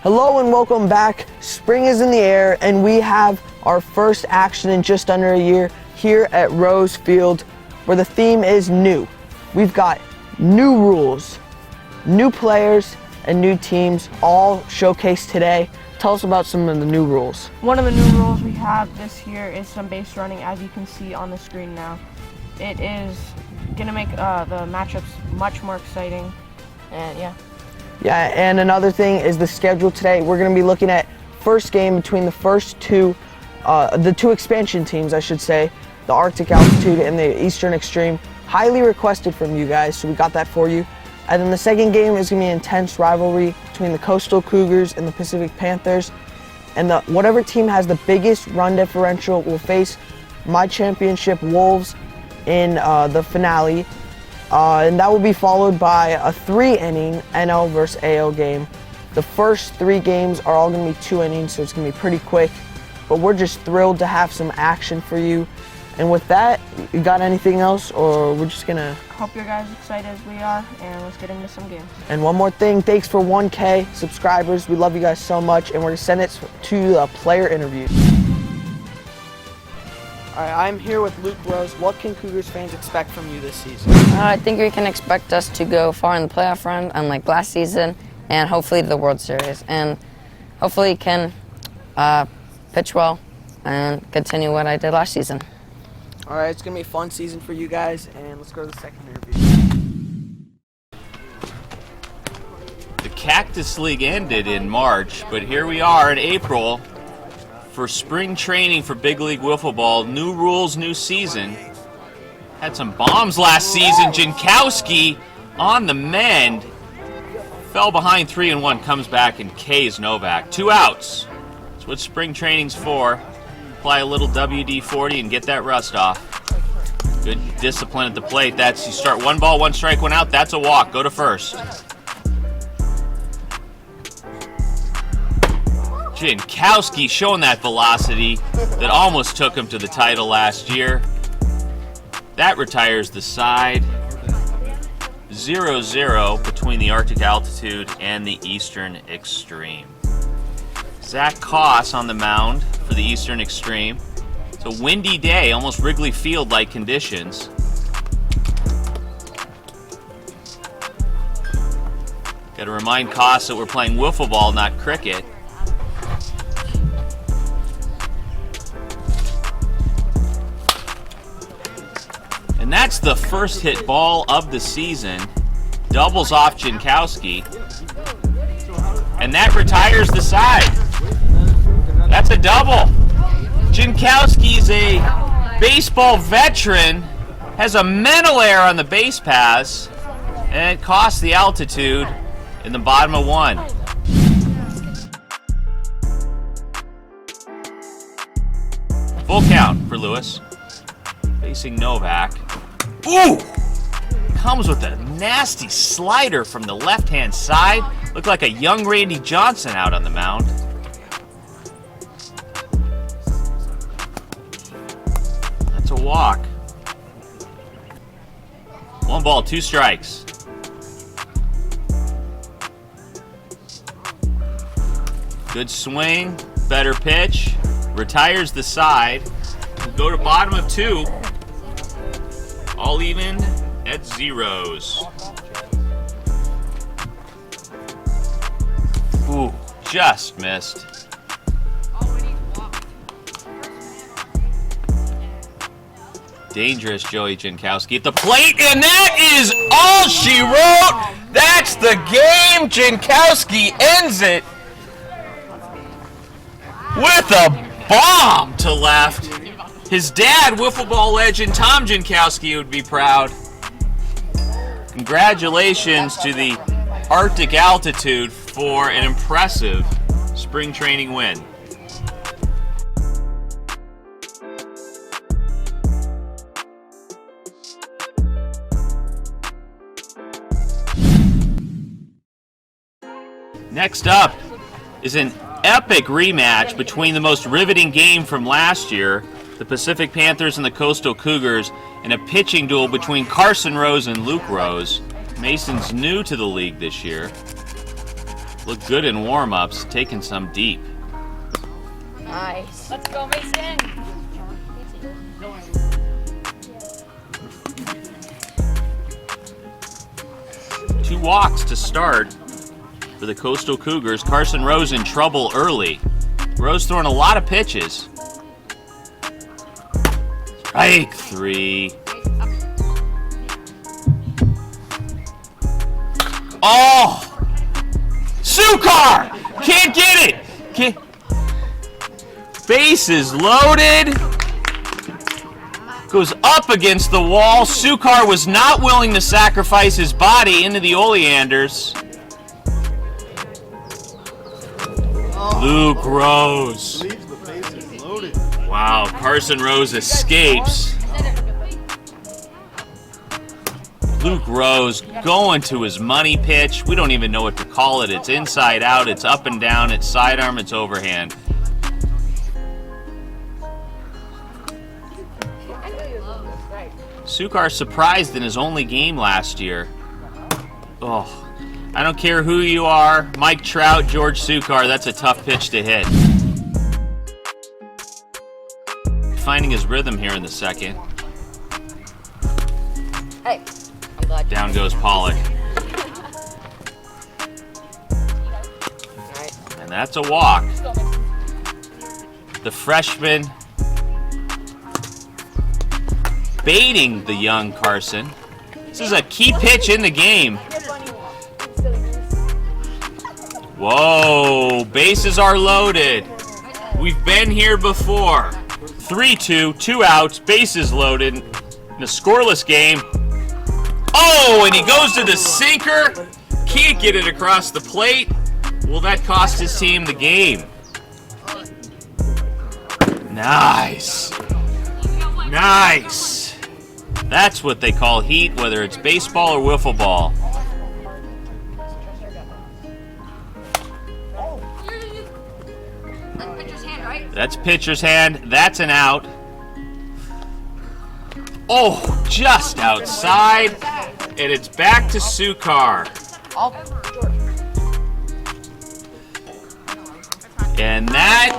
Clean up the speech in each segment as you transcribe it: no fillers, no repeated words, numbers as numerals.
Hello and welcome back. Spring is in the air and we have our first action in just under a year here at Rose Field, where the theme is new. We've got new rules, new players, and new teams all showcased today. Tell us about some of the new rules. One of the new rules we have this year is some base running, as you can see on the screen now. It is gonna make the matchups much more exciting, and yeah. Yeah, and another thing is the schedule today. We're going to be looking at first game between the two expansion teams, I should say, the Arctic Altitude and the Eastern Extreme. Highly requested from you guys, so we got that for you. And then the second game is going to be an intense rivalry between the Coastal Cougars and the Pacific Panthers. And whatever team has the biggest run differential will face my championship Wolves in the finale. And that will be followed by a 3-inning NL versus AL game. The first 3 games are all going to be 2 innings, so it's going to be pretty quick. But we're just thrilled to have some action for you. And with that, you got anything else, or we're just going to... Hope you guys excited as we are, and let's get into some games. And one more thing, thanks for 1K subscribers. We love you guys so much, and we're going to send it to the player interviews. All right, I'm here with Luke Rose. What can Cougars fans expect from you this season? I think we can expect us to go far in the playoff run, unlike last season, and hopefully the World Series. And hopefully can pitch well and continue what I did last season. All right, it's going to be a fun season for you guys, and let's go to the second interview. The Cactus League ended in March, but here we are in April for spring training for Big League Wiffle Ball. New rules, new season. Had some bombs last season. Jankowski on the mend. Fell behind 3-1, comes back and K's Novak. 2 outs. That's what spring training's for. Apply a little WD-40 and get that rust off. Good discipline at the plate. That's, you start 1 ball, 1 strike, 1 out. That's a walk. Go to first. Jankowski showing that velocity that almost took him to the title last year. That retires the side. 0-0 between the Arctic Altitude and the Eastern Extreme. Zach Koss on the mound for the Eastern Extreme. It's a windy day, almost Wrigley Field-like conditions. Got to remind Koss that we're playing wiffle ball, not cricket. And that's the first hit ball of the season. Doubles off Jankowski. And that retires the side. That's a double. Jankowski's a baseball veteran, has a mental error on the base pass, and it costs the Altitude in the bottom of 1. Full count for Lewis. Facing Novak. Ooh! Comes with a nasty slider from the left-hand side. Looked like a young Randy Johnson out on the mound. That's a walk. 1 ball, 2 strikes. Good swing, better pitch. Retires the side. We'll go to bottom of 2. All even at 0s. Ooh, just missed. Dangerous Joey Jankowski at the plate, and that is all she wrote. That's the game. Jankowski ends it with a bomb to left. His dad, wiffle ball legend Tom Jankowski, would be proud. Congratulations to the Arctic Altitude for an impressive spring training win. Next up is an epic rematch between the most riveting game from last year, the Pacific Panthers and the Coastal Cougars, and a pitching duel between Carson Rose and Luke Rose. Mason's new to the league this year. Looked good in warm-ups, taking some deep. Nice. Let's go, Mason. 2 walks to start for the Coastal Cougars. Carson Rose in trouble early. Rose throwing a lot of pitches. Strike 3. Oh! SOUCCAR! Can't get it! Bases loaded. Goes up against the wall. SOUCCAR was not willing to sacrifice his body into the oleanders. Luke Rose. Wow, Carson Rose escapes. Luke Rose going to his money pitch. We don't even know what to call it. It's inside out, it's up and down, it's sidearm, it's overhand. SOUCCAR surprised in his only game last year. Oh, I don't care who you are, Mike Trout, George SOUCCAR, that's a tough pitch to hit. Finding his rhythm here in the second. Hey, I'm glad. Down goes Pollock. And that's a walk. The freshman baiting the young Carson. This is a key pitch in the game. Whoa, bases are loaded. We've been here before. 3-2, 2 outs, bases loaded in a scoreless game. Oh, and he goes to the sinker. Can't get it across the plate. Will that cost his team the game? Nice. Nice. That's what they call heat, whether it's baseball or wiffle ball. That's pitcher's hand. That's an out. Oh, just outside. And it's back to SOUCCAR. And that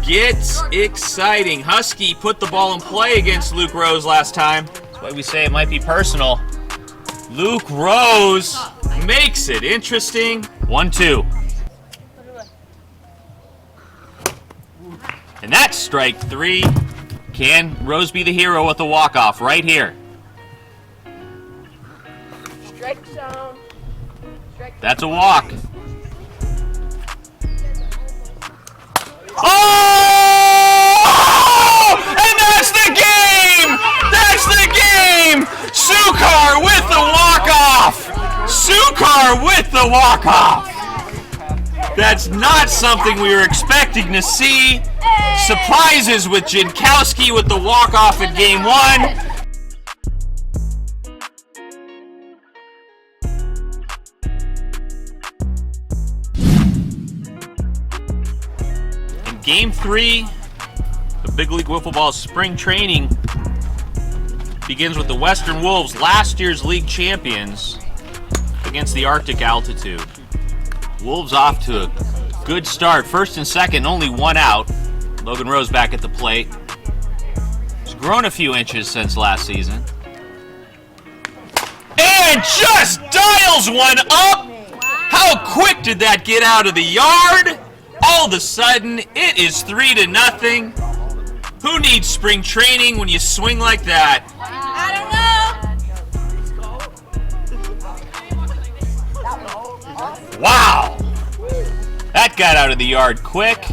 gets exciting. Husky put the ball in play against Luke Rose last time. That's why we say it might be personal. Luke Rose makes it interesting. 1-2. And that's strike 3. Can Rose be the hero with the walk-off right here? Strike zone. That's a walk. Oh! And that's the game! That's the game! SOUCCAR with the walk-off! SOUCCAR with the walk-off! That's not something we were expecting to see. Surprises with Jankowski with the walk-off in game 1. Game 3 of Big League Wiffle Ball spring training begins with the Western Wolves, last year's league champions, against the Arctic Altitude. Wolves off to a good start. First and second, only 1 out. Logan Rose back at the plate. He's grown a few inches since last season. And just dials one up! How quick did that get out of the yard? All of a sudden, it is 3-0. Who needs spring training when you swing like that? I don't know. Wow! That got out of the yard quick.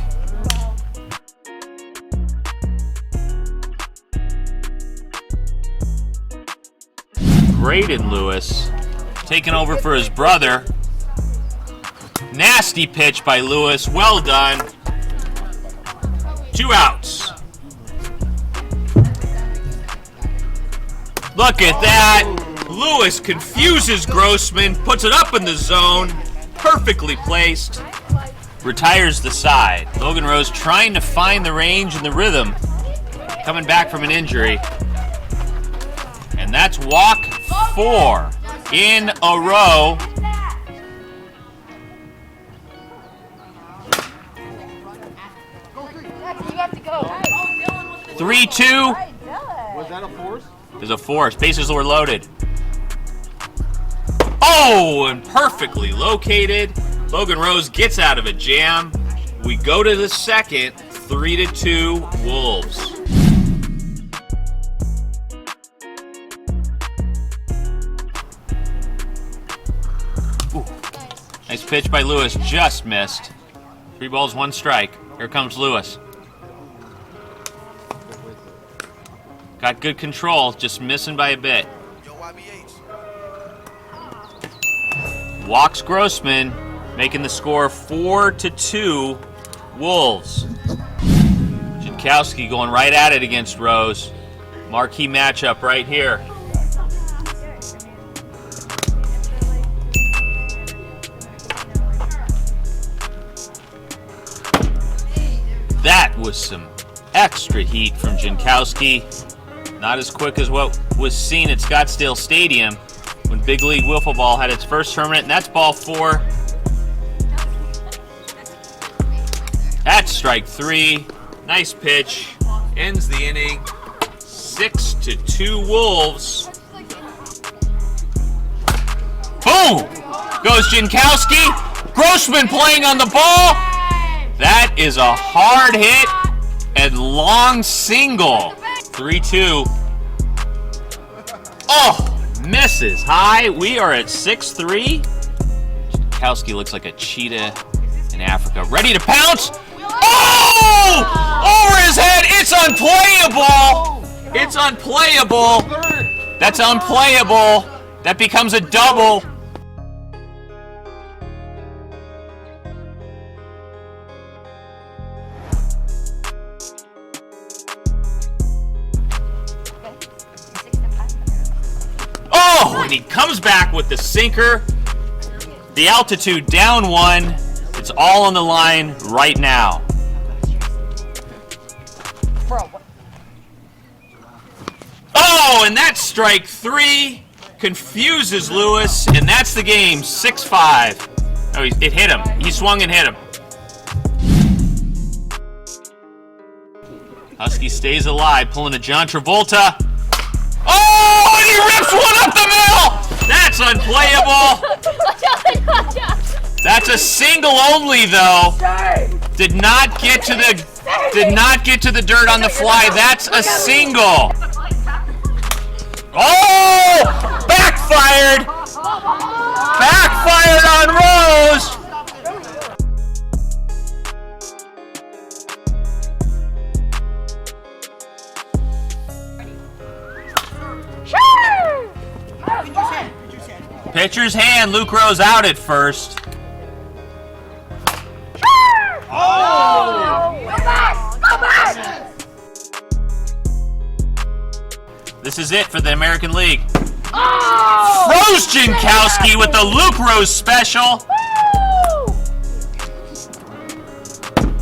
Braden Lewis taking over for his brother. Nasty pitch by Lewis. Well done. 2 outs. Look at that. Lewis confuses Grossman, puts it up in the zone. Perfectly placed. Retires the side. Logan Rose trying to find the range and the rhythm. Coming back from an injury. And that's walk 4 in a row. You have to go. 3-2. Was that a force? There's a force. Bases were loaded. Oh, and perfectly located. Logan Rose gets out of a jam. We go to the second, 3-2 Wolves. Ooh. Nice pitch by Lewis, just missed. 3 balls, 1 strike. Here comes Lewis. Got good control, just missing by a bit. Walks Grossman, making the score 4-2 Wolves. Jankowski going right at it against Rose. Marquee matchup right here. That was some extra heat from Jankowski. Not as quick as what was seen at Scottsdale Stadium when Big League Wiffle Ball had its first tournament, and that's ball 4. That's strike 3. Nice pitch. Ends the inning. 6-2 Wolves. Boom! Goes Jankowski. Grossman playing on the ball. That is a hard hit and long single. 3-2. Oh! Misses high. We are at 6-3. Jankowski looks like a cheetah in Africa. Ready to pounce. Oh! Over his head. It's unplayable. It's unplayable. That's unplayable. That becomes a double. Oh, and he comes back with the sinker. The altitude down 1. It's all on the line right now. Oh, and that's strike 3. Confuses Lewis, and that's the game. 6-5. Oh, it hit him. He swung and hit him. Husky stays alive, pulling a John Travolta. Oh, and he rips one up the middle! That's unplayable. That's a single only, though. Did not get to the dirt on the fly. That's a single. Oh! Backfired! Backfired on Rose! Pitcher's hand, Luke Rose out at first. Oh! Go back! This is it for the American League. Froze Jankowski with the Luke Rose special.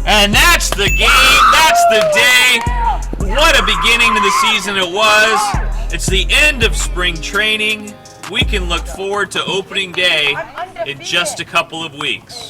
And that's the game. That's the day. What a beginning to the season it was. It's the end of spring training. We can look forward to opening day in just a couple of weeks.